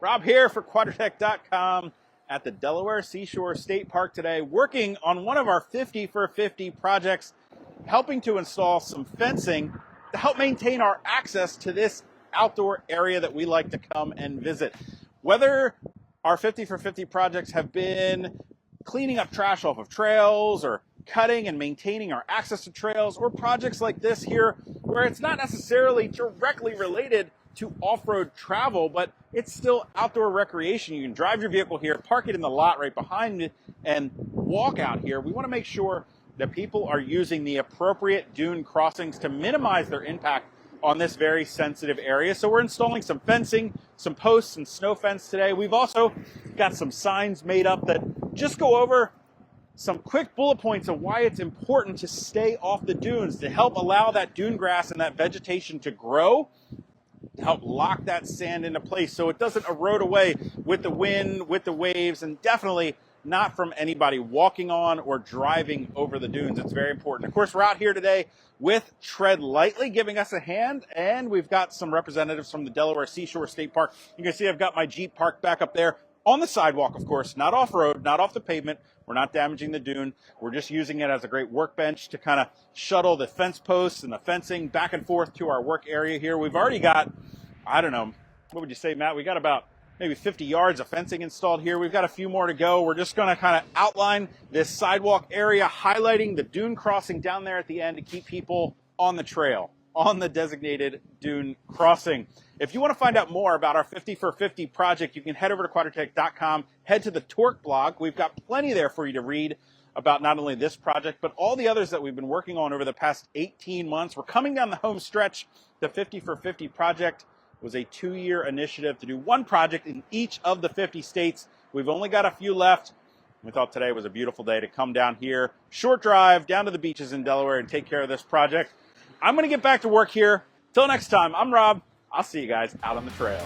Rob here for Quadratec.com at the Delaware Seashore State Park today, working on one of our 50 for 50 projects, helping to install some fencing to help maintain our access to this outdoor area that we like to come and visit. Whether our 50 for 50 projects have been cleaning up trash off of trails or cutting and maintaining our access to trails, or projects like this here where it's not necessarily directly related to off-road travel, but it's still outdoor recreation. You can drive your vehicle here, park it in the lot right behind it, and walk out here. We want to make sure that people are using the appropriate dune crossings to minimize their impact on this very sensitive area. So we're installing some fencing, some posts and snow fence today. We've also got some signs made up that just go over some quick bullet points of why it's important to stay off the dunes, to help allow that dune grass and that vegetation to grow, to help lock that sand into place so it doesn't erode away with the wind, with the waves, and definitely not from anybody walking on or driving over the dunes. It's very important. Of course, we're out here today with TreadLightly giving us a hand, and we've got some representatives from the Delaware Seashore State Park. You can see I've got my Jeep parked back up there on the sidewalk, of course, not off-road, not off the pavement. We're not damaging the dune. We're just using it as a great workbench to kind of shuttle the fence posts and the fencing back and forth to our work area here. We've already got, I don't know, what would you say, Matt? We got about maybe 50 yards of fencing installed here. We've got a few more to go. We're just going to kind of outline this sidewalk area, highlighting the dune crossing down there at the end to keep people on the trail, on the designated dune crossing. If you want to find out more about our 50 for 50 project, you can head over to Quadratec.com, head to the Torque blog. We've got plenty there for you to read about not only this project, but all the others that we've been working on over the past 18 months. We're coming down the home stretch. The 50 for 50 project was a 2-year initiative to do one project in each of the 50 states. We've only got a few left. We thought today was a beautiful day to come down here, short drive down to the beaches in Delaware and take care of this project. I'm going to get back to work here. Till next time, I'm Rob. I'll see you guys out on the trail.